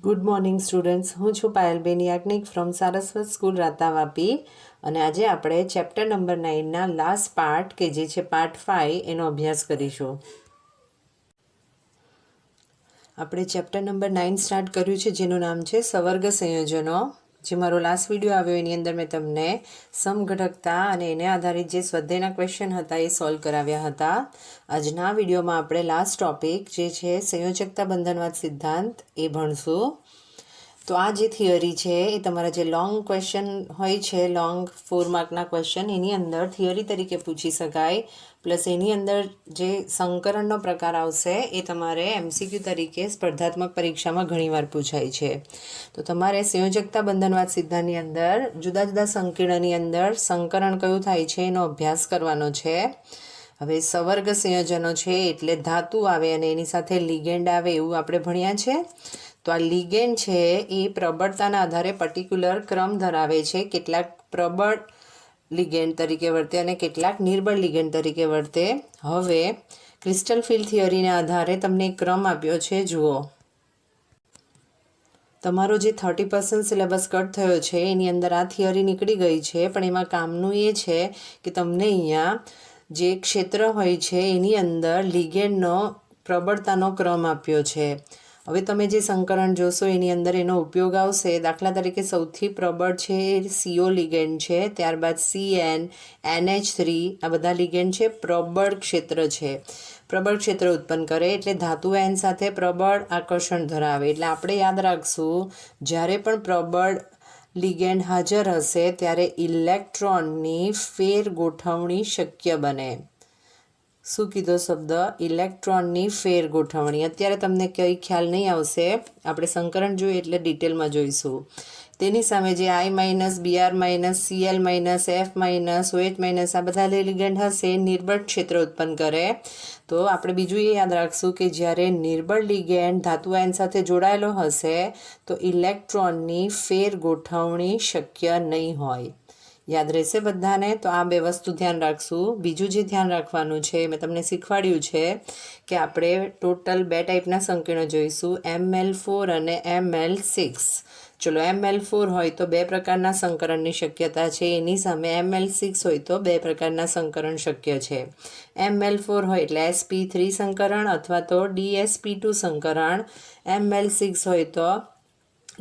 Good morning students, હું છું Payalben Yagnik from Saraswat school રાતાવાપી અને આજે આપણે ચેપ્ટર નંબર 9ના લાસ્ટ પાર્ટ કે જે છે પાર્ટ 5 એનો અભ્યાસ કરીશું. આપણે ચેપ્ટર નંબર 9 સ્ટાર્ટ કર્યું છે જેનું નામ છે સવર્ગ સંયોજનો. જે મારો લાસ્ટ વિડીયો આવ્યો એની અંદર મેં તમને સમઘટકતા અને એને આધારિત જે સ્વાધ્યાયના ક્વેશ્ચન હતા એ સોલ્વ કરાવ્યા હતા. આજના વિડીયોમાં આપણે લાસ્ટ ટોપિક જે છે સંયોજકતા બંધનવાદ સિદ્ધાંત એ ભણશું. તો આ જે થિયરી છે એ તમારા જે લોંગ ક્વેશ્ચન હોય છે, લોંગ 4 માર્કના ક્વેશ્ચન એની અંદર થિયરી તરીકે પૂછી શકાય, પ્લસ એની અંદર જે સંકરણનો પ્રકાર આવશે એ તમારે MCQ તરીકે સ્પર્ધાત્મક પરીક્ષામાં ઘણીવાર પૂછાય છે. તો તમારે સંયોજકતા બંધનવાદ સિદ્ધાંતની અંદર જુદા જુદા સંકીર્ણની અંદર સંકરણ કયું થાય છે એનો અભ્યાસ કરવાનો છે. હવે સવર્ગ સંયોજનો છે એટલે ધાતુ આવે અને એની સાથે લિગેન્ડ આવે એવું આપણે ભણ્યા છે. તો આ લિગેન્ડ છે એ પ્રબળતાના આધારે પર્ટિક્યુલર ક્રમ ધરાવે છે. કેટલાક પ્રબળ લિગેન્ડ તરીકે વર્તે અને કેટલાક નિર્બળ લિગેન્ડ તરીકે વર્તે. હવે ક્રિસ્ટલ ફિલ્ડ થિયરીના આધારે તમને એક ક્રમ આપ્યો છે. જુઓ, તમારો જે 30% સિલેબસ કટ થયો છે એની અંદર આ થિયરી નીકળી ગઈ છે, પણ એમાં કામનું એ છે કે તમને અહીંયા જે ક્ષેત્ર હોય છે એની અંદર લિગેન્ડનો પ્રબળતાનો ક્રમ આપ્યો છે. હવે તમે જે સંકરણ જોશો એની અંદર એનો ઉપયોગ આવશે. દાખલા તરીકે સૌથી પ્રબળ છે CO લિગેન્ડ છે, ત્યારબાદ CN, NH3 આ બધા લિગેન્ડ છે પ્રબળ ક્ષેત્ર છે. પ્રબળ ક્ષેત્ર ઉત્પન્ન કરે એટલે ધાતુ એન સાથે પ્રબળ આકર્ષણ ધરાવે. એટલે આપણે યાદ રાખશું, જ્યારે પણ પ્રબળ લિગેન્ડ હાજર હશે ત્યારે ઇલેક્ટ્રોનની ફેર ગોઠવણી શક્ય બને. શું કીધો શબ્દ? ઇલેક્ટ્રોનની ફેર ગોઠવણી. અત્યારે તમને કંઈ ખ્યાલ નહીં આવશે, આપણે સંકરણ જોઈએ એટલે ડિટેલમાં જોઈશું. તેની સામે જે I minus, BR minus, CL minus, F minus, OH minus આ બધા લિગેન્ડ હશે નિર્બળ ક્ષેત્ર ઉત્પન્ન કરે. તો આપણે બીજું એ યાદ રાખશું કે જ્યારે નિર્બળ લિગેન્ડ ધાતુ આયન સાથે જોડાયેલો હશે તો ઇલેક્ટ્રોનની ફેર ગોઠવણી શક્ય નહીં હોય. યાદ રહેશે બધાને? તો આ બે વસ્તુ ધ્યાન રાખશું. બીજું જે ધ્યાન રાખવાનું છે મેં તમને શીખવાડ્યું છે કે આપણે ટોટલ 2 ટાઈપના સંકીર્ણ જોઈશું, ML4 અને ML6. ચલો, ML4 હોય તો 2 પ્રકારના સંકરણની શક્યતા છે, એની સામે ML6 હોય તો 2 પ્રકારના સંકરણ શક્ય છે. ML4 હોય એટલે sp3 સંકરણ અથવા તો dsp2 સંકરણ. ML6 હોય તો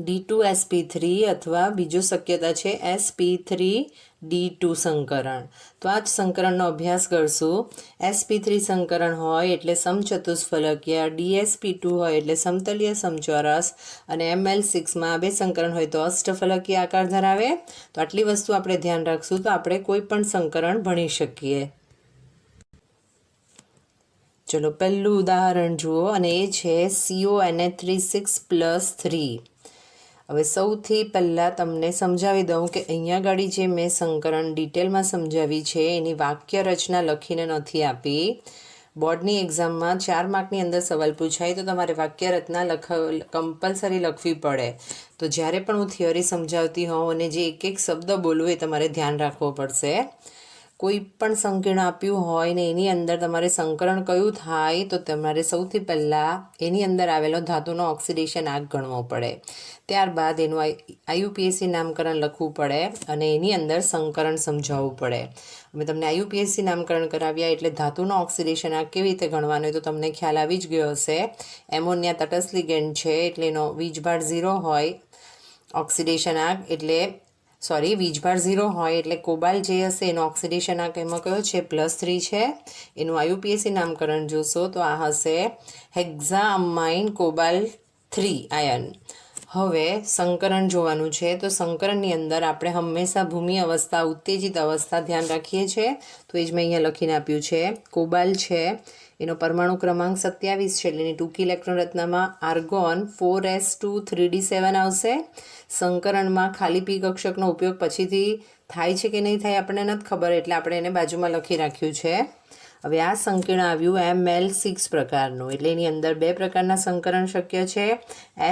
D2sp3 અથવા બીજું શક્યતા છે sp3d2 સંકરણ. તો આ જ સંકરણનો અભ્યાસ કરશું. sp3 સંકરણ હોય એટલે સમચતુષ્ફલકીય, dsp2 હોય એટલે સમતલીય સમચોરસ અને ML6માં 2 સંકરણ હોય તો અષ્ટફલકીય આકાર ધરાવે. તો આટલી વસ્તુ આપણે ધ્યાન રાખશું તો આપણે કોઈ પણ સંકરણ ભણી શકીએ. ચલો, પહેલું ઉદાહરણ જુઓ અને એ છે CONH3 હવે સૌથી પહેલાં તમને સમજાવી દઉં કે અહીંયા ગાડી જે મેં સંકરણ ડિટેલમાં સમજાવી છે એની વાક્ય રચના લખીને નથી આપી. બોર્ડની એક્ઝામમાં 4 માર્કની અંદર સવાલ પૂછાય તો તમારે વાક્ય રચના કમ્પલસરી લખવી પડે. તો જ્યારે પણ હું થિયરી સમજાવતી હોઉં અને જે એક એક શબ્દ બોલું એ તમારે ધ્યાન રાખવો પડશે. કોઈ પણ સંકીર્ણ આપ્યું હોય ને એની અંદર તમારે સંકરણ કયું થાય તો તમારે સૌથી પહેલાં એની અંદર આવેલો ધાતુનો ઓક્સિડેશન આંક ગણવો પડે. ત્યારબાદ એનું IUPAC નામકરણ લખવું પડે અને એની અંદર સંકરણ સમજાવવું પડે. અમે તમને IUPAC નામકરણ કરાવ્યા એટલે ધાતુનો ઓક્સિડેશન આંક કેવી રીતે ગણવાનો હોય તો તમને ખ્યાલ આવી જ ગયો હશે. એમોનિયા તટસ્થ લિગેન્ડ છે એટલે એનો વીજભાર 0 હોય, ઓક્સિડેશન આંક એટલે વીજભાર 0 હોય એટલે કોબાલ્ટ જે હશે એનો ઓક્સિડેશન આંક એમાં કયો છે +3 છે. એનું IUPAC નામકરણ જોશો તો આ હશે હેક્ઝાઅમાઇન કોબાલ્ટ 3 આયન. હવે સંકરણ જોવાનું છે તો સંકરણની અંદર આપણે હંમેશા ભૂમિ અવસ્થા, ઉત્તેજિત અવસ્થા ધ્યાન રાખીએ છીએ. તો એ જ મેં અહીંયા લખીને આપ્યું છે. કોબાલ્ટ છે એનો પરમાણુ ક્રમાંક 27 છે એટલે એની ટૂંકી ઇલેક્ટ્રોન રચનામાં આર્ગોન 4s2 3d7 આવશે. સંકરણમાં ખાલી પી કક્ષકનો ઉપયોગ પછીથી થાય છે કે નહીં થાય આપણને નથી ખબર એટલે આપણે એને બાજુમાં લખી રાખ્યું છે. હવે આ સંકીર્ણ આવ્યું ML6 પ્રકારનું એટલે એની અંદર 2 પ્રકારના સંકરણ શક્ય છે,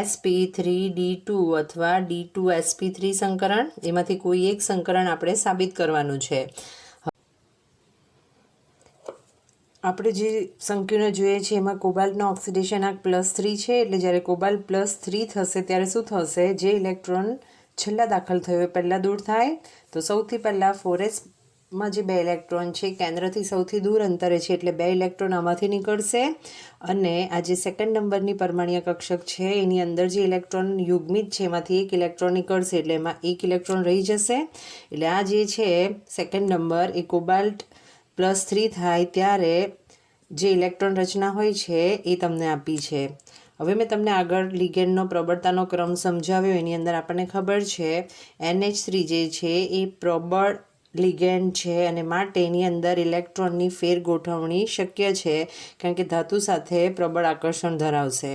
sp3d2 અથવા D2sp3 સંકરણ. એમાંથી કોઈ એક સંકરણ આપણે સાબિત કરવાનું છે. આપણે જે સંકીર્ણ જોઈએ છે એમાં કોબાલ્ટનો ઓક્સિડેશન આંક +3 છે, એટલે જ્યારે કોબાલ્ટ +3 થશે ત્યારે શું થશે, જે ઇલેક્ટ્રોન છેલ્લા દાખલ થયો એ પહેલાં દૂર થાય. તો સૌથી પહેલાં 4s માં જે 2 ઇલેક્ટ્રોન છે કેન્દ્રથી સૌથી દૂર અંતરે છે, એટલે 2 ઇલેક્ટ્રોન આમાંથી નીકળશે. અને આ જે સેકન્ડ નંબરની પરમાણ્વીય કક્ષક છે એની અંદર જે ઇલેક્ટ્રોન યુગ્મિત છે એમાંથી 1 ઇલેક્ટ્રોન નીકળશે, એટલે એમાં 1 ઇલેક્ટ્રોન રહી જશે. એટલે આ જે છે સેકન્ડ નંબર એ કોબાલ્ટ +3 થાય ત્યારે જે ઇલેક્ટ્રોન રચના હોય છે એ તમને આપી છે. હવે મેં તમને આગળ લિગેન્ડનો પ્રબળતાનો ક્રમ સમજાવ્યો. એની અંદર આપણને ખબર છે NH3 જે છે એ પ્રબળ લિગેન્ડ છે અને માટે એની અંદર ઇલેક્ટ્રોનની ફેર ગોઠવણી શક્ય છે, કારણ કે ધાતુ સાથે પ્રબળ આકર્ષણ ધરાવશે.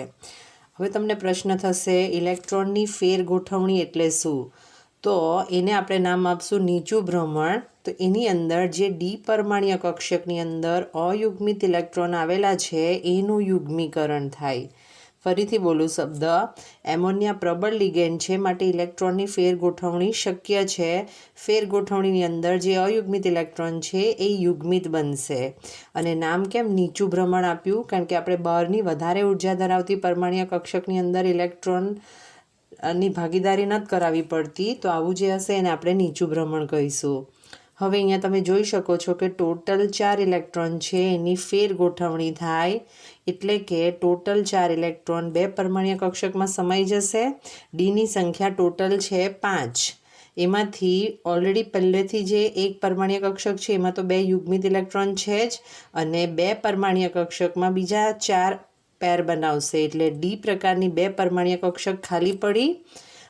હવે તમને પ્રશ્ન થશે ઇલેક્ટ્રોનની ફેર ગોઠવણી એટલે શું? તો એને આપણે નામ આપશું નીચું ભ્રમણ. તો એની અંદર જે ડી પરમાણ્વીય કક્ષકની અંદર અયુગ્મિત ઇલેક્ટ્રોન આવેલા છે એનું યુગ્મીકરણ થાય. ફરીથી બોલું શબ્દ, એમોનિયા પ્રબળ લિગેન્ડ છે માટે ઇલેક્ટ્રોનની ફેર ગોઠવણી શક્ય છે. ફેર ગોઠવણીની અંદર જે અયુગ્મિત ઇલેક્ટ્રોન છે એ યુગ્મિત બનશે. અને નામ કેમ નીચું ભ્રમણ આપ્યું? કારણ કે આપણે બહારની વધારે ઉર્જા ધરાવતી પરમાણ્વીય કક્ષકની અંદર ઇલેક્ટ્રોન ની ભાગીદારી નથી કરાવવી પડતી, તો આવું જે હશે એને આપણે નીચું ભ્રમણ કહીશું. હવે અહીંયા તમે જોઈ શકો છો કે ટોટલ 4 ઇલેક્ટ્રોન છે એની ફેર ગોઠવણી થાય, એટલે કે ટોટલ 4 ઇલેક્ટ્રોન 2 પરમાણ્વીય કક્ષકમાં સમાઈ જશે. ડીની સંખ્યા ટોટલ છે 5. એમાંથી ઓલરેડી પહેલેથી જે એક પરમાણ્વીય કક્ષક છે એમાં તો 2 યુગ્મિત ઇલેક્ટ્રોન છે જ, અને 2 પરમાણ્વીય કક્ષકમાં બીજા 4 પેર બનાવશે, એટલે ડી પ્રકારની 2 પરમાણ્વીય કક્ષક ખાલી પડી.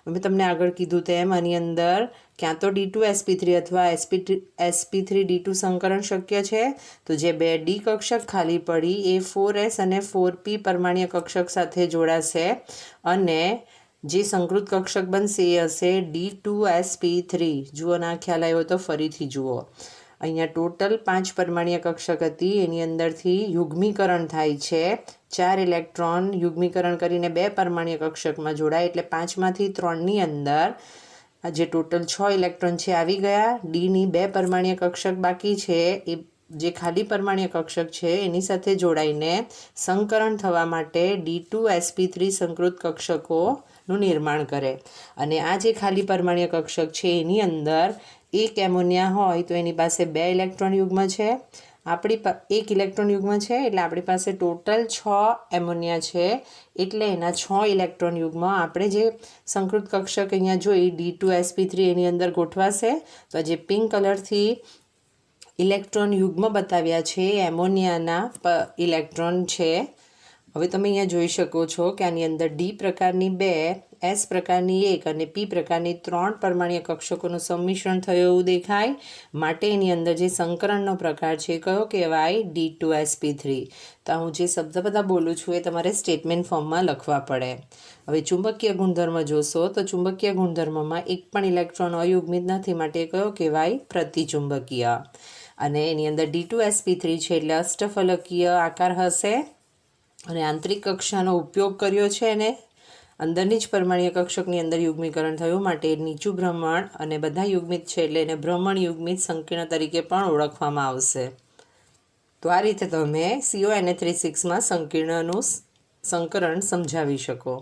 મેં તમને આગળ કીધું તેમ આની અંદર ક્યાં તો D2sp3 અથવા sp3d2 સંકરણ શક્ય છે. તો જે 2 ડી કક્ષક ખાલી પડી એ 4s અને 4p પરમાણ્વીય કક્ષક સાથે જોડાશે, અને જે સંકૃત કક્ષક બનશે એ હશે D2sp3. જુઓ, ના ખ્યાલ આવ્યો તો ફરીથી જુઓ. અહીંયા ટોટલ 5 પરમાણ્વીય કક્ષક હતી, એની અંદરથી યુગ્મીકરણ થાય છે. 4 ઇલેક્ટ્રોન યુગ્મીકરણ કરીને 2 પરમાણ્વીય કક્ષકમાં જોડાય, એટલે 5માંથી 3ની અંદર જે ટોટલ 6 ઇલેક્ટ્રોન છે આવી ગયા. ડીની 2 પરમાણ્વીય કક્ષક બાકી છે, એ જે ખાલી પરમાણ્વીય કક્ષક છે એની સાથે જોડાઈને સંકરણ થવા માટે D2sp3 સંકૃત કક્ષકોનું નિર્માણ કરે. અને આ જે ખાલી પરમાણ્વીય કક્ષક છે એની અંદર એક એમોનિયા હોય તો એની પાસે 2 ઇલેક્ટ્રોન યુગ્મ છે, એક ઇલેક્ટ્રોન યુગ્મ છે, એટલે આપણી પાસે ટોટલ 6 એમોનિયા છે. એટલે એના 6 ઇલેક્ટ્રોન યુગ્મ આપણે જે સંકૃત કક્ષક અહીંયા જોઈ D2sp3 એની અંદર ગોઠવાશે. તો જે પિંક કલરથી ઇલેક્ટ્રોન યુગ્મ બતાવ્યા છે એમોનિયાના ઇલેક્ટ્રોન છે. હવે તમે અહીંયા જોઈ શકો છો કે આની અંદર ડી પ્રકારની 2, એસ પ્રકારની 1 અને પી પ્રકારની 3 પરમાણ્વીય કક્ષકોનું સંમિશ્રણ થયું એવું દેખાય. માટે એની અંદર જે સંકરણનો પ્રકાર છે કયો કહેવાય? D2sp3. તો હું જે શબ્દ બધા બોલું છું એ તમારે સ્ટેટમેન્ટ ફોર્મમાં લખવા પડે. હવે ચુંબકીય ગુણધર્મ જોશો તો ચુંબકીય ગુણધર્મમાં એક પણ ઇલેક્ટ્રોન અયુગ્મિત નથી, માટે કયો કહેવાય? પ્રતિચુંબકીય. અને એની અંદર D2sp3 છે એટલે અષ્ટફલકીય આકાર હશે, અને આંતરિક કક્ષાનો ઉપયોગ કર્યો છે અને અંદરની જ પરમાણ્વીય કક્ષકની અંદર યુગ્મીકરણ થયું, માટે નીચું ભ્રમણ અને બધા યુગ્મિત છે એટલે એને ભ્રમણ યુગ્મિત સંકીર્ણ તરીકે પણ ઓળખવામાં આવશે. તો આ રીતે તમે CONA36માં સંકીર્ણનું સંકરણ સમજાવી શકો.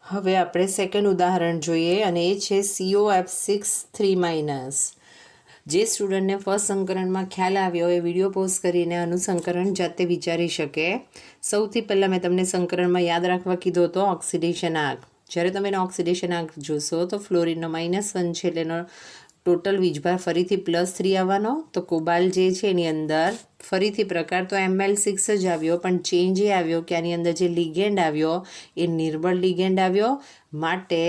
હવે આપણે સેકન્ડ ઉદાહરણ જોઈએ, અને એ છે COF6 3-. જે સ્ટુડન્ટને ફર્સ્ટ સંકરણમાં ખ્યાલ આવ્યો એ વિડીયો પોઝ કરીને અનુસંકરણ જાતે વિચારી શકે. સૌથી પહેલાં મેં તમને સંકરણમાં યાદ રાખવા કીધો હતો ઓક્સિડેશન આંક. જ્યારે તમે એનો ઓક્સિડેશન આંક જોશો તો ફ્લોરિનનો -1 છે એટલે એનો ટોટલ વીજભાર ફરીથી +3 આવવાનો. તો કોબાલ્ટ જે છે એની અંદર ફરીથી પ્રકાર તો Ml6 જ આવ્યો, પણ ચેન્જ એ આવ્યો કે આની અંદર જે લિગેન્ડ આવ્યો એ નિર્બળ લિગેન્ડ આવ્યો. માટે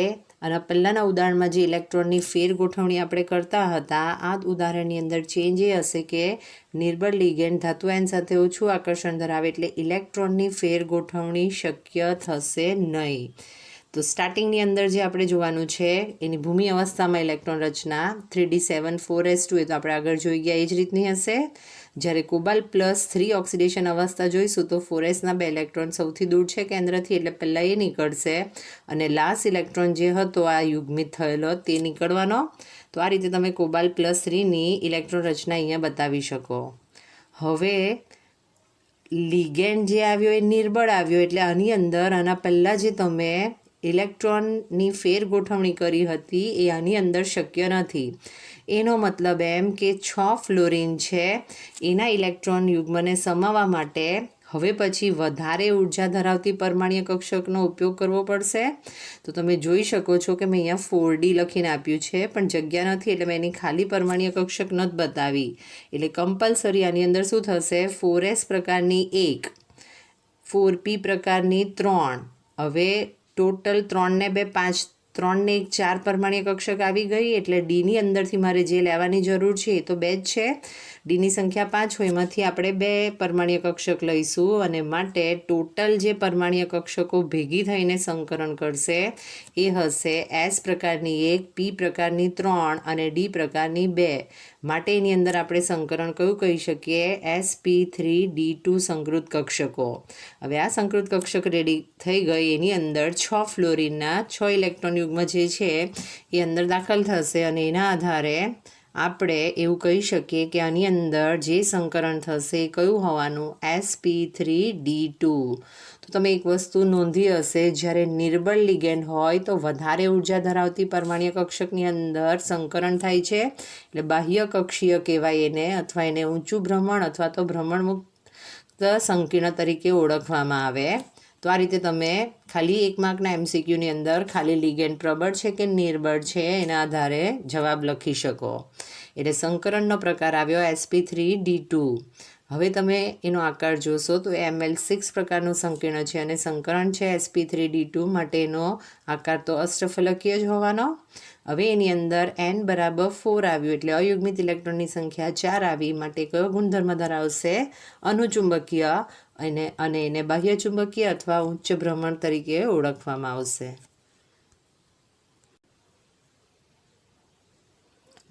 અને પહેલાંના ઉદાહરણમાં જે ઇલેક્ટ્રોનની ફેર ગોઠવણી આપણે કરતા હતા, આ ઉદાહરણની અંદર ચેન્જ એ હશે કે નિર્બળ લિગેન્ડ ધાતુ આયન સાથે ઓછું આકર્ષણ ધરાવે, એટલે ઇલેક્ટ્રોનની ફેર ગોઠવણી શક્ય થશે નહીં. તો સ્ટાર્ટિંગની અંદર જે આપણે જોવાનું છે એની ભૂમિ અવસ્થામાં ઇલેક્ટ્રોન રચના 3d7 4s2 એ તો આપણે આગળ જોઈ ગયા એ જ રીતની હશે. જ્યારે કોબાલ્ટ+3 ઓક્સિડેશન અવસ્થા જોઈશું તો 4sના 2 ઇલેક્ટ્રોન સૌથી દૂર છે કેન્દ્રથી, એટલે પહેલાં એ નીકળશે અને લાસ્ટ ઇલેક્ટ્રોન જે હતો આ યુગ્મિત થયેલો તે નીકળવાનો. તો આ રીતે તમે કોબાલ્ટ+3ની ઇલેક્ટ્રોન રચના અહીંયા બતાવી શકો. હવે લિગેન્ડ જે આવ્યો એ નિર્બળ આવ્યો, એટલે આની અંદર આના પહેલાં જે તમે ઇલેક્ટ્રોનની ફેર ગોઠવણી કરી હતી એ આની અંદર શક્ય નથી. એનો મતલબ એમ કે 6 ફ્લોરિન છે એના ઇલેક્ટ્રોન યુગ્મને સમાવવા માટે હવે પછી વધારે ઉર્જા ધરાવતી પરમાણ્વીય કક્ષકનો ઉપયોગ કરવો પડશે. તો તમે જોઈ શકો છો કે મેં અહીંયા 4d લખીને આપ્યું છે, પણ જગ્યા નથી એટલે મેં એની ખાલી પરમાણ્વીય કક્ષક નથી બતાવી. એટલે કમ્પલસરી આની અંદર શું થશે, 4s પ્રકારની 1, 4p પ્રકારની 3, હવે ટોટલ 3 ને 2 5, 3 ને 1 4 પરમાણ્વીય કક્ષક આવી ગઈ. એટલે ડીની અંદરથી મારે જે લેવાની જરૂર છે એ તો 2 જ છે. ડીની સંખ્યા 5 હોય એમાંથી આપણે 2 પરમાણ્વીય કક્ષક લઈશું અને માટે ટોટલ જે પરમાણ્વીય કક્ષકો ભેગી થઈને સંકરણ કરશે એ હશે S પ્રકારની 1, P પ્રકારની 3 અને D પ્રકારની 2. માટે એની અંદર આપણે સંકરણ કયું કહી શકીએ, sp3d2 સંકૃત કક્ષકો. હવે આ સંકૃત કક્ષક રેડી થઈ ગઈ. એની અંદર 6 ફ્લોરિનના 6 ઇલેક્ટ્રોન યુગ્મ જે છે એ અંદર દાખલ થશે અને એના આધારે આપણે એવું કહી શકીએ કે આની અંદર જે સંકરણ થશે એ કયું હોવાનું, sp3d2. તો તમે એક વસ્તુ નોંધી હશે, જ્યારે નિર્બળ લિગેન્ડ હોય તો વધારે ઉર્જા ધરાવતી પરમાણ્વીય કક્ષકની અંદર સંકરણ થાય છે, એટલે બાહ્ય કક્ષીય કહેવાય એને, અથવા એને ઊંચું ભ્રમણ અથવા તો ભ્રમણમુક્ત સંકીર્ણ તરીકે ઓળખવામાં આવે. તો આ રીતે તમે ખાલી 1 માર્કના MCQની અંદર ખાલી લિગેન્ડ પ્રબળ છે કે નિર્બળ છે એના આધારે જવાબ લખી શકો. એટલે સંકરણનો પ્રકાર આવ્યો sp3d2. હવે તમે એનો આકાર જોશો તો ml6 પ્રકારનું સંકીર્ણ છે અને સંકરણ છે sp3d2, માટે એનો આકાર તો અષ્ટફલકીય જ હોવાનો. હવે એની અંદર n બરાબર 4 આવ્યું એટલે અયુગ્મિત ઇલેક્ટ્રોનની સંખ્યા 4 આવી, માટે કયો ગુણધર્મ ધરાવશે, અનુચુંબકીય, અને એને બાહ્ય ચુંબકીય અથવા ઉચ્ચ ભ્રમણ તરીકે ઓળખવામાં આવશે.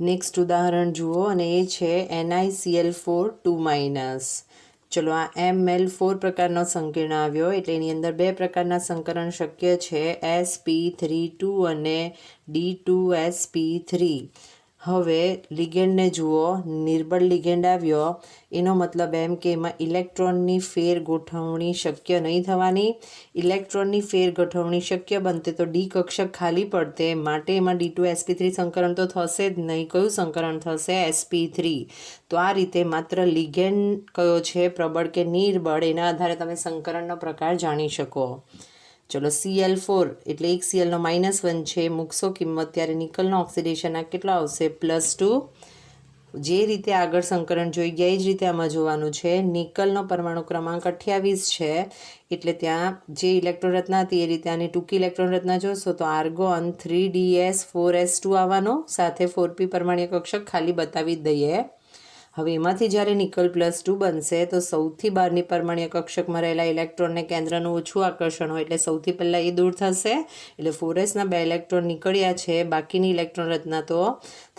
નેક્સ્ટ ઉદાહરણ જુઓ અને એ છે NiCl4 2-. ચલો આ Ml4 પ્રકારનો સંકીર્ણ આવ્યો એટલે એની અંદર 2 પ્રકારના સંકરણ શક્ય છે, sp32 અને d2sp3. હવે લિગેન્ડને જુઓ, નિર્બળ લિગેન્ડ આવ્યો એનો મતલબ એમ કે એમાં ઇલેક્ટ્રોનની ફેર ગોઠવણી શક્ય નહીં થવાની. ઇલેક્ટ્રોનની ફેર ગોઠવણી શક્ય બનતે તો ડી કક્ષક ખાલી પડતે, માટે એમાં d2sp3 સંકરણ તો થશે જ નહીં. કયું સંકરણ થશે, sp3. તો આ રીતે માત્ર લિગેન્ડ કયો છે, પ્રબળ કે નિર્બળ, એના આધારે તમે સંકરણનો પ્રકાર જાણી શકો. ચલો Cl4 એટલે એક Clનો -1 છે, મૂકશો કિંમત ત્યારે નિકલનો ઓક્સિડેશન આ કેટલો આવશે, +2. જે રીતે આગળ સંકરણ જોઈ ગયા એ જ રીતે આમાં જોવાનું છે. નિકલનો પરમાણુ ક્રમાંક 28 છે, એટલે ત્યાં જે ઇલેક્ટ્રોન રચના હતી એ રીતે આની ટૂંકી ઇલેક્ટ્રોન રચના જોશો તો આર્ગોન 3ds4s2 આવવાનો, સાથે 4p પરમાણ્વીય કક્ષક ખાલી બતાવી જ દઈએ. હવે એમાંથી જ્યારે નિકલ +2 બનશે તો સૌથી બહારની પરમાણ્વીય કક્ષકમાં રહેલા ઇલેક્ટ્રોનને કેન્દ્રનું ઓછું આકર્ષણ હોય એટલે સૌથી પહેલાં એ દૂર થશે. એટલે 4sના 2 ઇલેક્ટ્રોન નીકળ્યા છે, બાકીની ઇલેક્ટ્રોન રચના તો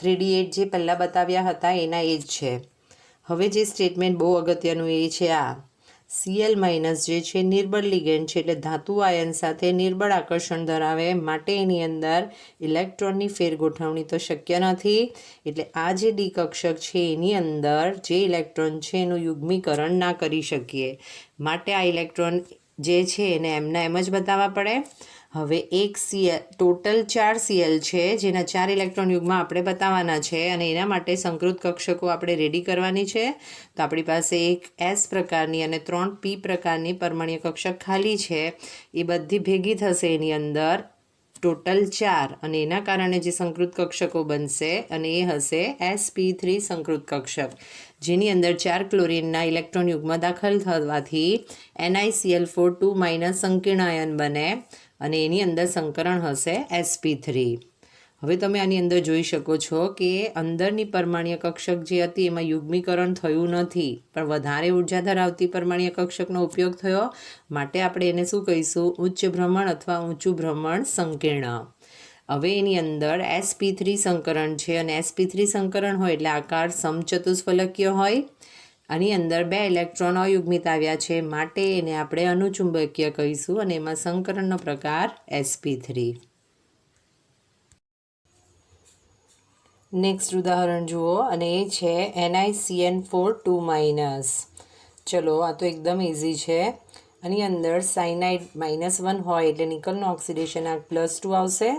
3d8 જે પહેલાં બતાવ્યા હતા એના એ જ છે. હવે જે સ્ટેટમેન્ટ બહુ અગત્યનું એ છે આ Cl- જે છે નિર્બળ લિગેન્ડ છે, એટલે ધાતુ આયન સાથે નિર્બળ આકર્ષણ ધરાવે, માટે એની અંદર ઇલેક્ટ્રોનની ફેર ગોઠવણી તો શક્ય નથી. એટલે આ જે ડી કક્ષક છે એની અંદર જે ઇલેક્ટ્રોન છે એનું યુગ્મીકરણ ના કરી શકીએ, માટે આ ઇલેક્ટ્રોન જે છે એને એમના એમ જ બતાવવા પડે. હવે એક Cl ટોટલ 4 Cl છે જેના 4 ઇલેક્ટ્રોન યુગ્મ આપણે બતાવવાના છે અને એના માટે સંકૃત કક્ષકો આપણે રેડી કરવાની છે. તો આપણી પાસે એક S પ્રકારની અને 3 P પ્રકારની પરમાણ્વીય કક્ષક ખાલી છે, એ બધી ભેગી થશે એની અંદર ટોટલ 4 અને એના કારણે જે સંકૃત કક્ષકો બનશે અને એ હશે sp3 સંકૃત કક્ષક, જેની અંદર 4 ક્લોરીનના ઇલેક્ટ્રોન યુગ્મ દાખલ થવાથી NiCl4 2- સંકીર્ણ આયન બને અને એની અંદર સંકરણ હશે sp3. હવે તમે આની અંદર જોઈ શકો છો કે અંદરની પરમાણ્ય કક્ષક જે હતી એમાં યુગ્મીકરણ થયું નથી, પણ વધારે ઉર્જા ધરાવતી પરમાણ્ય કક્ષકનો ઉપયોગ થયો, માટે આપણે એને શું કહીશું? ઉચ્ચ ભ્રમણ અથવા ઊંચું ભ્રમણ સંકીર્ણ. હવે એની અંદર sp3 સંકરણ છે, અને sp3 સંકરણ હોય એટલે આકાર સમચતુષ્ફલકીય હોય. આની અંદર 2 ઇલેક્ટ્રોન અયુગ્મિત આવ્યા છે, માટે એને આપણે અનુચુંબકીય કહીશું, અને એમાં સંકરણનો પ્રકાર sp3. નેક્સ્ટ ઉદાહરણ જુઓ, અને એ છે NiCN4 2-. ચલો, આ તો એકદમ ઇઝી છે. આની અંદર સાયનાઇડ -1 હોય એટલે નિકલનો ઓક્સિડેશન આંક +2 આવશે.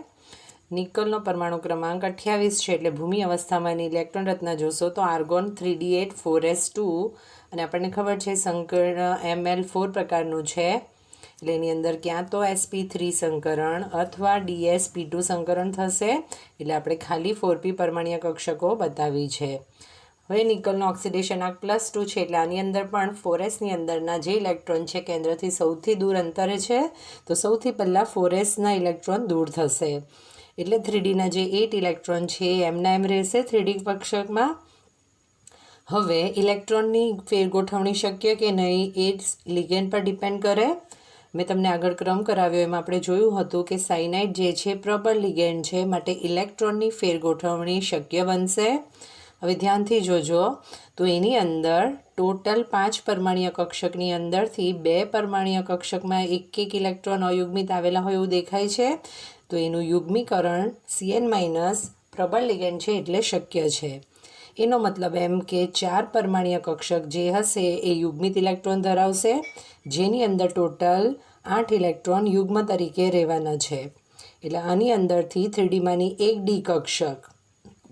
નિકલનો પરમાણુ ક્રમાંક 28 છે, એટલે ભૂમિ અવસ્થામાં ઇલેક્ટ્રોન રચના જોશો તો આર્ગોન 3d8 4s2, અને આપણને ખબર છે સંકરણ ml4 પ્રકારનું છે, એટલે એની અંદર ક્યાં તો sp3 સંકરણ અથવા dsp2 સંકરણ થશે, એટલે આપણે ખાલી 4p પરમાણ્ય કક્ષકો બતાવી છે. હવે નિકલનો ઓક્સિડેશન આંક +2 છે, એટલે આની અંદર પણ 4sની અંદરના જે ઇલેક્ટ્રોન છે કેન્દ્રથી સૌથી દૂર અંતરે છે, તો સૌથી પહેલાં 4sના ઇલેક્ટ્રોન દૂર થશે, એટલે 3dના જે 8 ઇલેક્ટ્રોન છે એ એમના એમ રહેશે 3d કક્ષકમાં. હવે ઇલેક્ટ્રોનની ફેરગોઠવણી શક્ય કે નહીં એ લિગેન્ડ પર ડિપેન્ડ કરે. મેં તમને આગળ ક્રમ કરાવ્યો એમાં આપણે જોયું હતું કે સાયનાઇડ જે છે પ્રબળ લિગેન્ડ છે, માટે ઇલેક્ટ્રોનની ફેરગોઠવણી શક્ય બનશે. હવે ધ્યાનથી જોજો તો એની અંદર ટોટલ 5 પરમાણ્ય કક્ષકની અંદરથી 2 પરમાણ્ય કક્ષકમાં એક ઇલેક્ટ્રોન અયુગ્મિત આવેલા હોય એવું દેખાય છે, તો એનું યુગ્મીકરણ Cn- પ્રબળ લિગેન્ડ છે એટલે શક્ય છે. એનો મતલબ એમ કે 4 પરમાણ્ય કક્ષક જે હશે એ યુગ્મિત ઇલેક્ટ્રોન ધરાવશે, જેની અંદર ટોટલ 8 ઇલેક્ટ્રોન યુગ્મ તરીકે રહેવાના છે. એટલે આની અંદરથી 3dમાંની એક ડી કક્ષક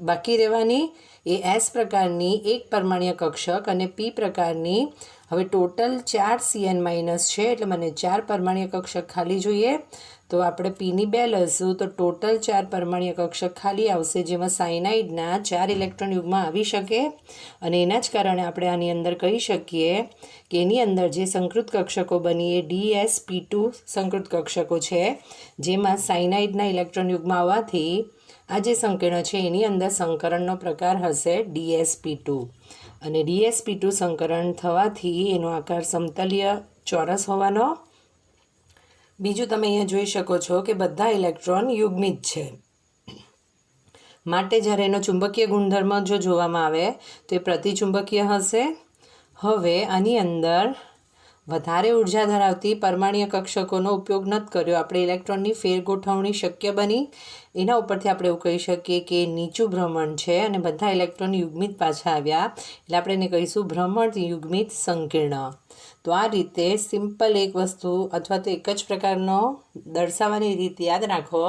બાકી રહેવાની, એ S પ્રકારની એક પરમાણ્ય કક્ષક અને P પ્રકારની. હવે ટોટલ 4 Cn- છે, એટલે મને 4 પરમાણ્ય કક્ષક ખાલી જોઈએ, તો આપણે Pની 2 લઈશું તો ટોટલ 4 પરમાણ્ય કક્ષક ખાલી આવશે, જેમાં સાયનાઇડના 4 ઇલેક્ટ્રોન યુગમાં આવી શકે, અને એના જ કારણે આપણે આની અંદર કહી શકીએ કે એની અંદર જે સંકૃત કક્ષકો બની એ dsp2 સંકૃત કક્ષકો છે, જેમાં સાયનાઇડના ઇલેક્ટ્રોન યુગમાં આવવાથી આ જે સંકીર્ણ છે એની અંદર સંકરણનો પ્રકાર હશે dsp2, અને dsp2 સંકરણ થવાથી એનો આકાર સમતલીય ચોરસ હોવાનો. બીજું તમે અહીંયા જોઈ શકો છો કે બધા ઇલેક્ટ્રોન યુગ્મિત છે, માટે જ્યારે એનો ચુંબકીય ગુણધર્મ જો જોવામાં આવે તો એ પ્રતિચુંબકીય હશે. હવે આની અંદર વધારે ઉર્જા ધરાવતી પરમાણ્ય કક્ષકોનો ઉપયોગ નથી કર્યો, આપણે ઇલેક્ટ્રોનની ફેરગોઠવણી શક્ય બની. એના ઉપરથી આપણે એવું કહી શકીએ કે નીચું ભ્રમણ છે અને બધા ઇલેક્ટ્રોન યુગ્મિત પાછા આવ્યા, એટલે આપણે એને કહીશું ભ્રમણ યુગ્મિત સંકીર્ણ. તો આ રીતે સિમ્પલ એક વસ્તુ અથવા તો એક જ પ્રકારનો દર્શાવવાની રીત યાદ રાખો,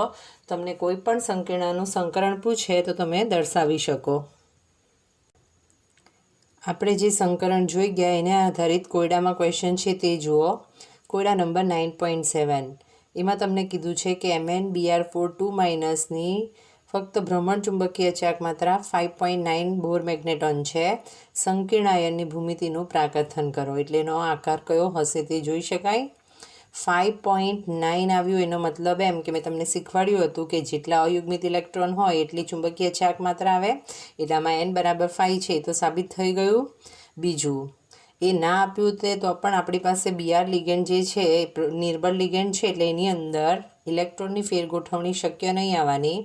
તમને કોઈ પણ સંકીર્ણનું સંકરણ પૂછે તો તમે દર્શાવી શકો. આપણે જે સંકરણ જોઈ ગયા એને આધારિત કોયડામાં ક્વેશ્ચન છે તે જુઓ. કોયડા નંબર 9.7, એમાં તમને કીધું છે કે MnBr4 2- ની ફક્ત ભ્રમણ ચુંબકીય ચાક માત્રા 5.9 બોર મેગ્નેટોન છે. સંકીર્ણ આયનની ભૂમિતિનું પ્રાકથન કરો, એટલે એનો આકાર કયો હશે તે જોઈ શકાય. 5.9 આવ્યું, એનો મતલબ એમ કે મેં તમને શીખવાડ્યું હતું કે જેટલા અયુગ્મિત ઇલેક્ટ્રોન હોય એટલી ચુંબકીય ચાક માત્રા આવે, એટલે આમાં n = 5 છે, તો સાબિત થઈ ગયું. બીજું, એ ના આપ્યું તે તો પણ આપણી પાસે Br લિગેન્ડ જે છે નિર્બળ લિગેન્ડ છે, એટલે એની અંદર ઇલેક્ટ્રોનની ફેરગોઠવણી શક્ય નહીં આવવાની.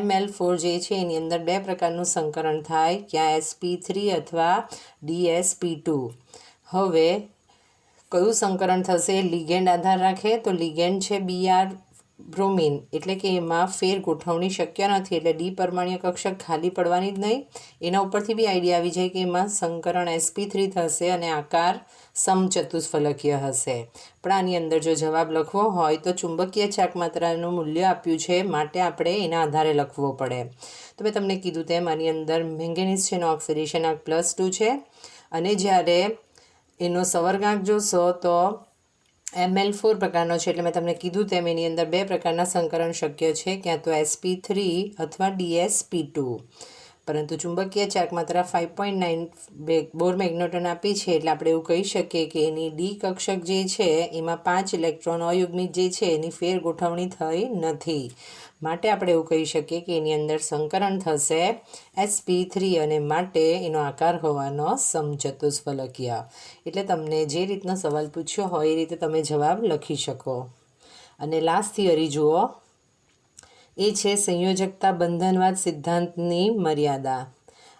ml4 જે છે એની અંદર 2 પ્રકારનું સંકરણ થાય, ક્યાં sp3 અથવા dsp2. હવે કયું સંકરણ થશે? લિગેન્ડ આધાર રાખે, તો લિગેન્ડ છે Br બ્રોમિન, એટલે કે એમાં ફેર ગોઠવણી શક્ય નથી, એટલે ડી પરમાણ્ય કક્ષક ખાલી પડવાની જ નહીં. એના ઉપરથી બી આઈડિયા આવી જાય કે એમાં સંકરણ sp3 થશે અને આકાર સમચતુષ્ફલકીય હશે. પણ આની અંદર જો જવાબ લખવો હોય તો ચુંબકીય ચાક માત્રાનું મૂલ્ય આપ્યું છે, માટે આપણે એના આધારે લખવો પડે. તો મેં તમને કીધું તેમ આની અંદર મેંગેનીઝ છે એનો ઓક્સિડેશન આંક +2 છે, અને જ્યારે એનો સંવર્ગાંક જોશો તો ml4 પ્રકારનો છે, એટલે મેં તમને કીધું તેમ એની અંદર 2 પ્રકારના સંકરણ શક્ય છે, ક્યાં તો sp3 અથવા dsp2. પરંતુ ચુંબકીય ચાર્જ માત્ર 5.9 બોર મેગ્નેટોન આપી છે, એટલે આપણે એવું કહી શકીએ કે એની ડી કક્ષક જે છે એમાં 5 ઇલેક્ટ્રોન અયુગ્મિક જે છે એની ફેર ગોઠવણી થઈ નથી. માટે આપણે એવું કહી શકીએ કે એની અંદર સંકરણ થશે sp3 અને માટે એનો આકાર હોવાનો સમચતુષ્ફલકીય. એટલે તમને જે રીતનો સવાલ પૂછ્યો હોય એ રીતે તમે જવાબ લખી શકો. અને લાસ્ટ થિયરી જુઓ, એ છે સંયોજકતા બંધનવાદ સિદ્ધાંતની મર્યાદા.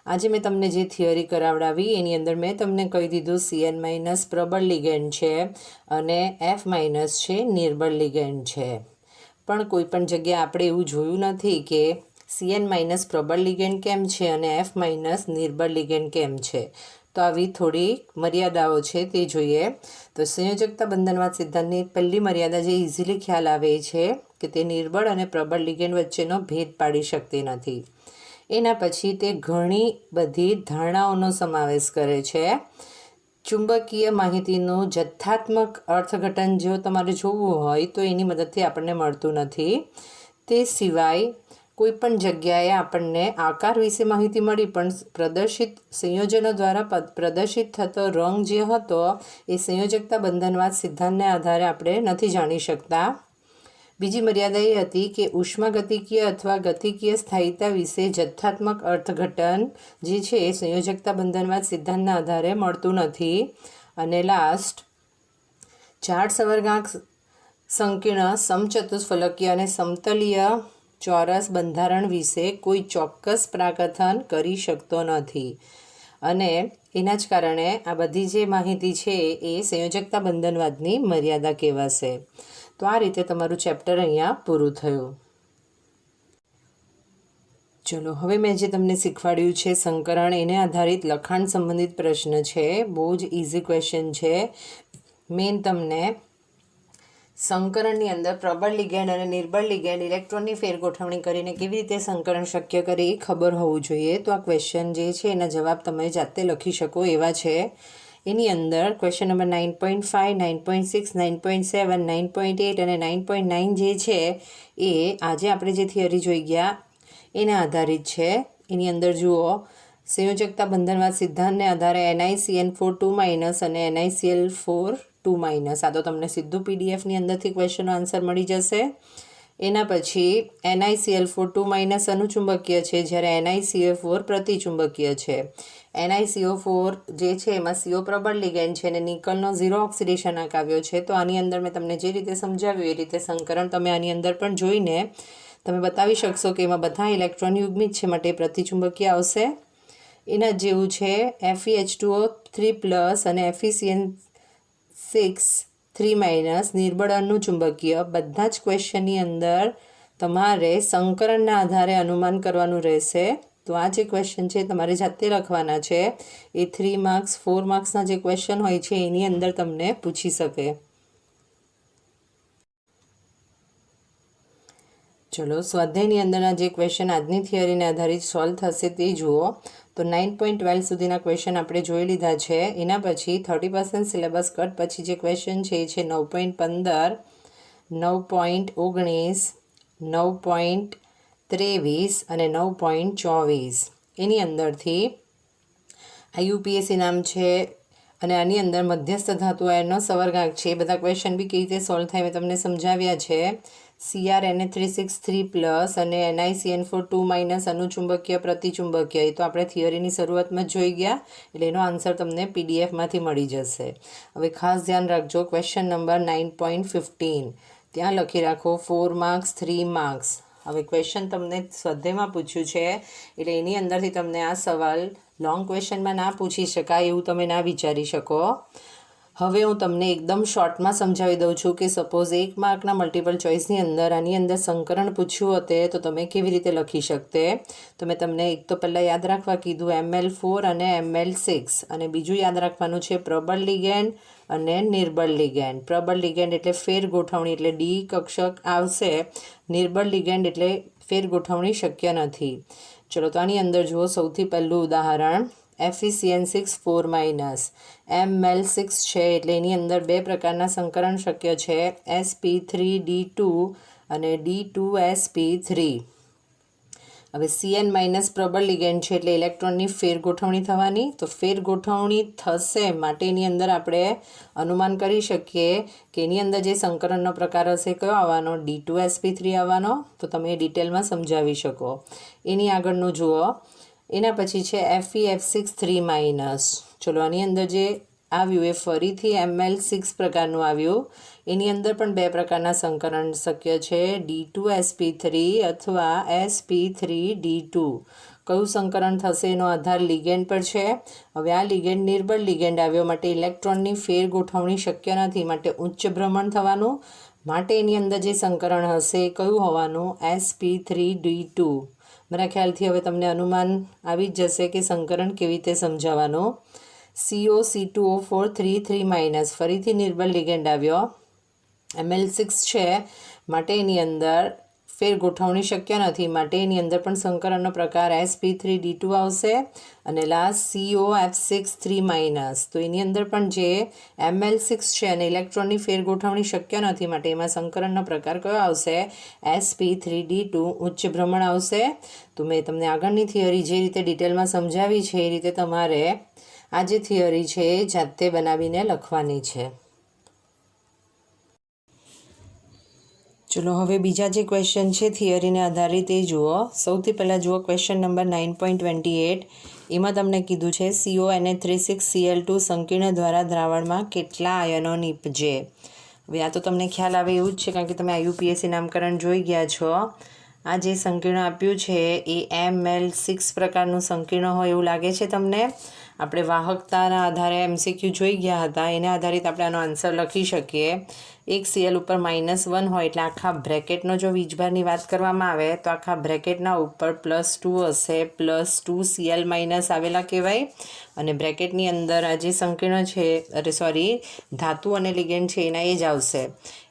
આજે મેં તમને જે થિયરી કરાવડાવી એની અંદર મેં તમને કહી દીધું Cn- પ્રબળ લિગેન્ડ છે અને F- છે નિર્બળ લિગેન્ડ છે. પણ કોઈ પણ જગ્યાએ આપણે એવું જોયું નથી કે Cn- પ્રબળ લિગેન્ડ કેમ છે અને F- નિર્બળ લિગેન્ડ કેમ છે. તો આવી થોડી મર્યાદાઓ છે તે જોઈએ. તો સંયોજકતા બંધનવાદ સિદ્ધાંતની પહેલી મર્યાદા જે ઇઝીલી ખ્યાલ આવે છે કે તે નિર્બળ અને પ્રબળ લિગેન્ડ વચ્ચેનો ભેદ પાડી શકતી નથી. એના પછી તે ઘણી બધી ધારણાઓનો સમાવેશ કરે છે. ચુંબકીય માહિતીનું જથ્થાત્મક અર્થઘટન જો તમારે જોવું હોય તો એની મદદથી આપણને મળતું નથી. તે સિવાય કોઈ પણ જગ્યાએ આપણને આકાર વિશે માહિતી મળી, પણ પ્રદર્શિત સંયોજનો દ્વારા પ્રદર્શિત થતો રંગ જે હતો એ સંયોજકતા બંધનવાદ સિદ્ધાંતને આધારે આપણે નથી જાણી શકતા. બીજી મર્યાદા એ હતી કે ઉષ્માગતિકીય અથવા ગતિકીય સ્થાયિતા વિશે જથ્થાત્મક અર્થઘટન જે છે એ સંયોજકતા બંધનવાદ સિદ્ધાંતના આધારે મળતું નથી. અને લાસ્ટ, ચાર્જ સવર્ગાંક સંકીર્ણ સમચતુષ્ફલકીય અને સમતલીય ચોરસ બંધારણ વિશે કોઈ ચોક્કસ પ્રાકથન કરી શકતો નથી. અને એના જ કારણે આ બધી જે માહિતી છે એ સંયોજકતા બંધનવાદની મર્યાદા કહેવાશે. તો આ રીતે તમારું ચેપ્ટર અહીંયા પૂરું થયું. ચલો, હવે મેં જે તમને શીખવાડ્યું છે સંકરણ, એને આધારિત લખાણ સંબંધિત પ્રશ્ન છે. બહુ જ ઇઝી ક્વેશ્ચન છે. મેન તમને સંકરણની અંદર પ્રબળ લિગેન્ડ અને નિર્બળ લિગેન્ડ ઇલેક્ટ્રોનની ફેરગોઠવણી કરીને કેવી રીતે સંકરણ શક્ય કરે એ ખબર હોવું જોઈએ. તો આ ક્વેશ્ચન જે છે એના જવાબ તમે જાતે લખી શકો એવા છે. એની અંદર ક્વેશ્ચન નંબર 9.5, 9.6, 9.7, 9.8 અને 9.9 જે છે એ આજે આપણે જે થિયરી જોઈ ગયા એના આધારિત છે. એની અંદર જુઓ, સંયોજકતા બંધનવાદ સિદ્ધાંતને આધારે NiCN4 2- અને NiCl4 2-. આ તો તમને સીધું પીડીએફની અંદરથી ક્વેશ્ચનનો આન્સર મળી જશે. એના પછી NiCl4 2- અનુચુંબકીય છે, જ્યારે NiCO4 પ્રતિચુંબકીય છે. NiCO4 જે છે એમાં CO પ્રબળ લિગેન્ડ છે અને નિકલનો 0 ઓક્સિડેશન આંક આવ્યો છે. તો આની અંદર મેં તમને જે રીતે સમજાવ્યું એ રીતે સંકરણ તમે આની અંદર પણ જોઈને તમે બતાવી શકશો કે એમાં બધા ઇલેક્ટ્રોન યુગ્મિક છે, માટે પ્રતિચુંબકીય આવશે. એના જેવું છે FeH2O 3+ અને FeCN6 3- નિર્બળ અનુચુંબકીય. બધા જ ક્વેશ્ચનની અંદર તમારે સંકરણના આધારે અનુમાન કરવાનું રહેશે. તો આ જે ક્વેશ્ચન છે તમારે જાતે લખવાના છે. એ 3 માર્ક્સ 4 માર્ક્સના જે ક્વેશ્ચન હોય છે એની અંદર તમને પૂછી શકે. ચલો, સ્વાધ્યાયની અંદરના જે ક્વેશ્ચન આજની થિયરીને આધારિત સોલ્વ થશે તે જુઓ. તો 9.12 સુધીના ક્વેશ્ચન આપણે જોઈ લીધા છે. એના પછી 30% સિલેબસ કટ પછી જે ક્વેશ્ચન છે એ છે 9.15, 9.19, 9.23 અને 9.24. એની અંદરથી IUPAC નામ છે અને આની અંદર મધ્યસ્થ ધાતુ આયનનો સવર્ગાંક છે. એ બધા ક્વેશ્ચન બી કેવી રીતે સોલ્વ થાય મેં તમને સમજાવ્યા છે. CrNa363+ અને NiCN4 2- અનુચુંબકીય પ્રતિચુંબકીય, એ તો આપણે થિયરીની શરૂઆતમાં જ જોઈ ગયા, એટલે એનો આન્સર તમને પીડીએફમાંથી મળી જશે. હવે ખાસ ધ્યાન રાખજો, ક્વેશ્ચન નંબર 9.15 ત્યાં લખી રાખો 4 માર્ક્સ 3 માર્ક્સ. હવે ક્વેશ્ચન તમને સ્વાધ્યાયમાં પૂછ્યું છે એટલે એની અંદરથી તમને આ સવાલ લોંગ ક્વેશ્ચનમાં ના પૂછી શકાય એવું તમે ના વિચારી શકો. હવે હું તમને એકદમ શોર્ટમાં સમજાવી દઉં છું કે સપોઝ 1 માર્કના મલ્ટિપલ ચોઇસની અંદર આની અંદર સંકરણ પૂછ્યું હોતે તો તમે કેવી રીતે લખી શકતે. તો મેં તમને એક તો પહેલાં યાદ રાખવા કીધું Ml4 અને Ml6, અને બીજું યાદ રાખવાનું છે પ્રબળ લિગેન્ડ અને નિર્બળ લિગેન્ડ. પ્રબળ લિગેન્ડ એટલે ફેર ગોઠવણી એટલે ડી કક્ષક આવશે. નિર્બળ લિગેન્ડ એટલે ફેર ગોઠવણી શક્ય નથી. ચલો, તો આની અંદર જુઓ, સૌથી પહેલું ઉદાહરણ FeCN6 4-. Ml6 છે એટલે એની અંદર બે પ્રકારના સંકરણ શક્ય છે, sp3d2 અને d2sp3. હવે CN માઇનસ પ્રબળ લિગેન્ડ છે એટલે ઇલેક્ટ્રોનની ફેર ગોઠવણી થવાની. તો ફેર ગોઠવણી થશે માટે એની અંદર આપણે અનુમાન કરી શકીએ કે એની અંદર જે સંકરણનો પ્રકાર હશે કયો આવવાનો, D2sp3 આવવાનો. તો તમે એ ડિટેલમાં સમજાવી શકો. એની આગળનું જુઓ. એના પછી છે FeF6 3-. ચલો આની અંદર જે આવ્યું એ ફરીથી Ml6 પ્રકારનું આવ્યું. એની અંદર પણ બે પ્રકારના સંકરણ શક્ય છે, D2sp3 અથવા sp3d2. કયું સંકરણ થશે એનો આધાર લિગેન્ડ પર છે. હવે આ લિગેન્ડ નિર્બળ લિગેન્ડ આવ્યો માટે ઇલેક્ટ્રોનની ફેર ગોઠવણી શક્ય નથી, માટે ઉચ્ચ ભ્રમણ થવાનું. માટે એની અંદર જે સંકરણ હશે એ કયું હોવાનું, sp3d2. મારા ખ્યાલથી હવે તમને અનુમાન આવી જ જશે કે સંકરણ કેવી રીતે સમજાવવાનું. COC2O4 3 ફરીથી નિર્બળ લિગેન્ડ આવ્યો. Ml6 છે માટે એની અંદર ફેર ગોઠવણી શક્ય નથી, માટે એની અંદર પણ સંકરણનો પ્રકાર sp3d2 આવશે. અને લાસ્ટ COF6 3-. તો એની અંદર પણ જે Ml6 છે અને ઇલેક્ટ્રોનની ફેર ગોઠવણી શક્ય નથી, માટે એમાં સંકરણનો પ્રકાર કયો આવશે, sp3d2 ઉચ્ચ ભ્રમણ આવશે. તો મેં તમને આગળની થિયરી જે રીતે ડિટેલમાં સમજાવી છે એ રીતે તમારે આ જે થિયરી છે એ જાતે બનાવીને લખવાની છે. ચલો હવે બીજા જે ક્વેશ્ચન છે થિયરીને આધારિત એ જુઓ. સૌથી પહેલાં જુઓ ક્વેશ્ચન નંબર 9.28. એમાં તમને કીધું છે CONA36Cl2 સંકીર્ણ દ્વારા દ્રાવણમાં કેટલા આયનો નીપજે. હવે આ તો તમને ખ્યાલ આવે એવું જ છે કારણ કે તમે IUPAC નામકરણ જોઈ ગયા છો. આ જે સંકીર્ણ આપ્યું છે એ Ml6 પ્રકારનું સંકીર્ણ હોય એવું લાગે છે તમને. આપણે વાહકતાના આધારે MCQ જોઈ ગયા હતા, એના આધારિત આપણે આનો આન્સર લખી શકીએ. એક Cl ઉપર -1 હોય એટલે આખા બ્રેકેટનો જો વીજભારની વાત કરવામાં આવે તો આખા બ્રેકેટના ઉપર +2 હશે, +2 Cl- આવેલા કહેવાય. અને બ્રેકેટની અંદર આ જે સંકીર્ણ છે ધાતુ અને લિગેન્ડ છે એના એ જ આવશે.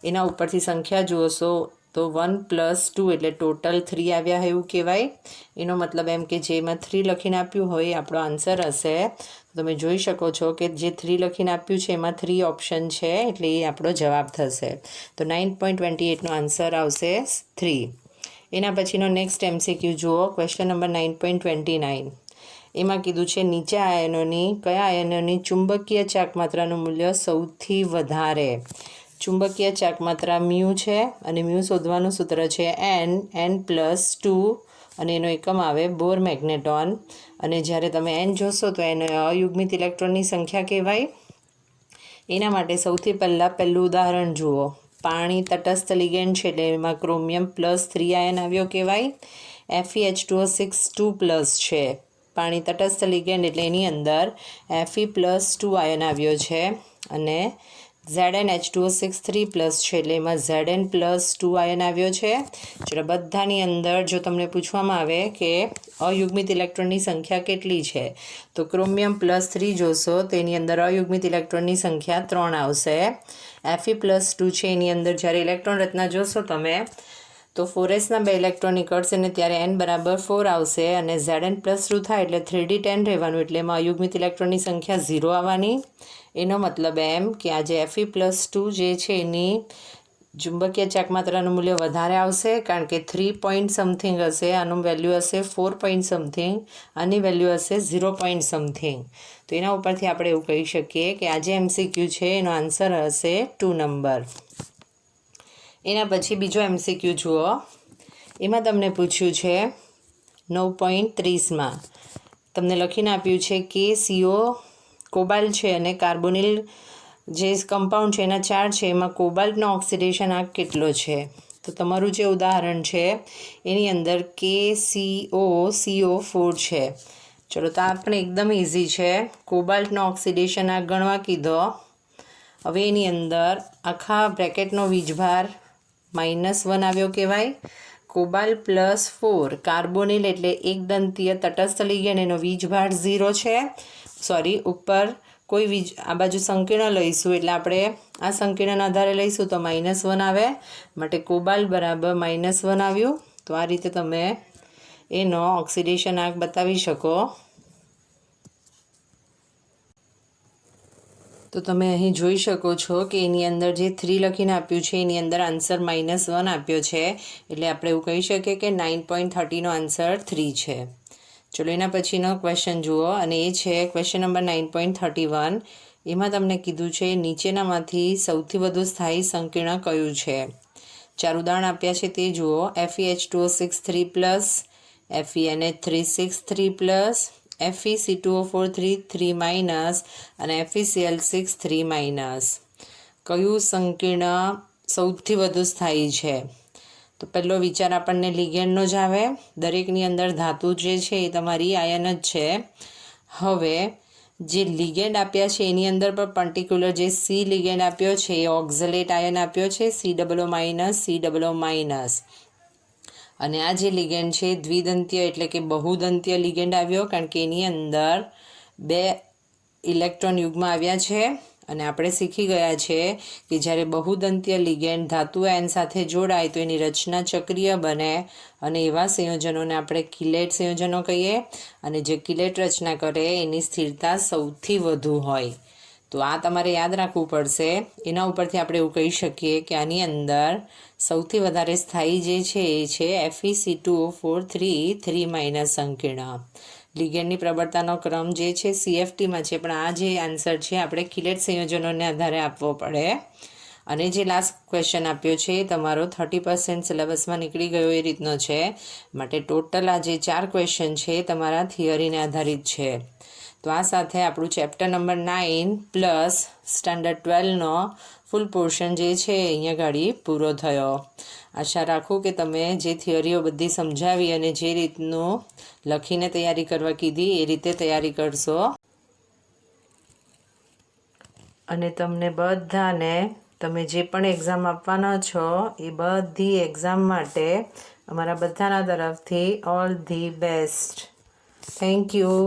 એના ઉપરથી સંખ્યા જોશો તો 1 + 2 એટલે ટોટલ 3 આવ્યા હોય એવું કહેવાય. એનો મતલબ એમ કે જેમાં 3 લખીને આપ્યું હોય એ આપણો આન્સર હશે. તમે જોઈ શકો છો કે જે 3 લખીને આપ્યું છે એમાં 3 ઓપ્શન છે એટલે એ આપણો જવાબ થશે. તો 9.28નો આન્સર આવશે 3. એના પછીનો નેક્સ્ટ MCQ જુઓ. Question number 9.29. એમાં કીધું છે કયા આયનોની ચુંબકીય ચાકમાત્રાનું મૂલ્ય સૌથી વધારે. ચુંબકીય ચાકમાત્રા મ્યુ છે અને મ્યુ શોધવાનું સૂત્ર છે n+2 અને એનો એકમ આવે બોર મેગ્નેટોન. અને જ્યારે તમે n જોશો તો એને અયુગ્મિત ઇલેક્ટ્રોનની સંખ્યા કહેવાય. એના માટે સૌથી પહેલું ઉદાહરણ જુઓ. પાણી તટસ્થ લિગેન્ડ છે એટલે એમાં ક્રોમિયમ +3 આયન આવ્યો કહેવાય. FeH2O6 2+ છે. પાણી તટસ્થ લિગેન્ડ એટલે એની અંદર Fe+2 આયન આવ્યો છે. અને ZnH2O6 3+ છે એટલે એમાં Zn+2 આયન આવ્યો છે. એટલે બધાની અંદર જો તમને પૂછવામાં આવે કે અયુગ્મિત ઇલેક્ટ્રોનની સંખ્યા કેટલી છે તો ક્રોમિયમ +3 જોશો તો એની અંદર અયુગ્મિત ઇલેક્ટ્રોનની સંખ્યા 3 આવશે. Fe+2 છે એની અંદર જ્યારે ઇલેક્ટ્રોન રચના જોશો તમે તો 4s ના 2 ઇલેક્ટ્રોન નીકળશે ને ત્યારે n = 4 આવશે. અને Zn+2 થાય એટલે 3d10 રહેવાનું એટલે એમાં અયુગ્મિત ઇલેક્ટ્રોનની સંખ્યા 0 આવવાની. એનો મતલબ એમ કે આ જે Fe+2 જે છે એની ચુંબકીય ચાકમાત્રાનું મૂલ્ય વધારે આવશે કારણ કે 3 પોઈન્ટ સમથિંગ હશે, આનું વેલ્યુ હશે 4 પોઈન્ટ સમથિંગ, આની વેલ્યુ હશે 0 પોઈન્ટ સમથિંગ. તો એના ઉપરથી આપણે એવું કહી શકીએ કે આ જે MCQ છે એનો આન્સર હશે 2 નંબર. એના પછી બીજો MCQ જુઓ. એમાં તમને પૂછ્યું છે 9.30માં તમને લખીને આપ્યું છે કે CO કોબાલ્ટ છે અને કાર્બોનિલ જે કમ્પાઉન્ડ છે એના ચાર્જ છે એમાં કોબાલ્ટનો ઓક્સિડેશન આંક કેટલો છે. તો તમારું જે ઉદાહરણ છે એની અંદર KCOCO4 છે. ચલો તો આ પણ એકદમ ઇઝી છે. કોબાલ્ટનો ઓક્સિડેશન આંક ગણવા કીધો. હવે એની અંદર આખા બ્રેકેટનો વીજભાર -1 આવ્યો કહેવાય. કોબાલ્ટ +4 કાર્બોનિલ એટલે એક દંતીય તટસ્થ લિગેન્ડ એનો વીજભાર 0 છે. ઉપર કોઈ આ બાજુ સંકીર્ણ લઈશું એટલે આપણે આ સંકીર્ણના આધારે લઈશું તો -1 આવે માટે કોબાલ્ટ બરાબર -1 આવ્યું. તો આ રીતે તમે એનો ઓક્સિડેશન આંક બતાવી શકો. તો તો તમે અહીં જોઈ શકો છો કે એની અંદર જે 3 લખીને આપ્યું છે એની અંદર આન્સર -1 આપ્યો છે, એટલે આપણે એવું કહી શકીએ કે 9.30નો આન્સર 3 છે. ચલો એના પછીનો ક્વેશ્ચન જુઓ, અને એ છે ક્વેશ્ચન નંબર 9.31. એમાં તમને કીધું છે નીચેનામાંથી સૌથી વધુ સ્થાયી સંકીર્ણ કયું છે. 4 ઉદાહરણ આપ્યા છે તે જુઓ. FeH2O6 3+, FeNH3 6 3+, FeC2O4 3 અને FeCl6 3-. કયું સંકીર્ણ સૌથી વધુ સ્થાયી છે? તો પહેલો વિચાર આપણને લિગેન્ડનો જ આવે. દરેકની અંદર ધાતુ જે છે એ તમારી આયન જ છે. હવે જે લિગેન્ડ આપ્યા છે એની અંદર પણ પર્ટિક્યુલર જે સી લિગેન્ડ આપ્યો છે એ ઓક્ઝલેટ આયન આપ્યો છે COO-, અને આ જે લિગેન્ડ છે દ્વિદંતીય એટલે કે બહુદંતીય લિગેન્ડ આવ્યો, કારણ કે એની અંદર 2 ઇલેક્ટ્રોન યુગ્મ આવ્યા છે. અને આપણે શીખી ગયા છે કે જ્યારે બહુદંતીય લિગેન્ડ ધાતુ આયન સાથે જોડાય તો એની રચના ચક્રીય બને, અને એવા સંયોજનોને આપણે કિલેટ સંયોજનો કહીએ. અને જે કિલેટ રચના કરે એની સ્થિરતા સૌથી વધુ હોય. તો આ તમારે યાદ રાખવું પડશે. એના ઉપરથી આપણે એવું કહી શકીએ કે આની અંદર સૌથી વધારે સ્થાયી જે છે એ છે FeC2O4 3 સંકીર્ણ. લિગેન્ડની પ્રબળતાનો ક્રમ જે છે CFTમાં છે, પણ આ જે આન્સર છે આપણે કિલેટ સંયોજનોને આધારે આપવો પડે. અને જે લાસ્ટ ક્વેશ્ચન આપ્યો છે તમારો 30% સિલેબસમાં નીકળી ગયો એ રીતનો છે. માટે ટોટલ આ જે 4 ક્વેશ્ચન છે તમારા થિયરીને આધારિત છે. તો આ સાથે આપણું ચેપ્ટર નંબર 9 પ્લસ સ્ટાન્ડર્ડ 12નો ફૂલ પોર્શન જે છે અહીંયા ગાડી પૂરો થયો. આશા રાખું કે તમે જે થિયરીઓ બધી સમજાવી અને જે રીતનું લખીને તૈયારી કરવા કીધી એ રીતે તૈયારી કરશો. અને તમને બધાને તમે જે પણ એક્ઝામ આપવાના છો એ બધી એક્ઝામ માટે અમારા બધાના તરફથી all the best. Thank you.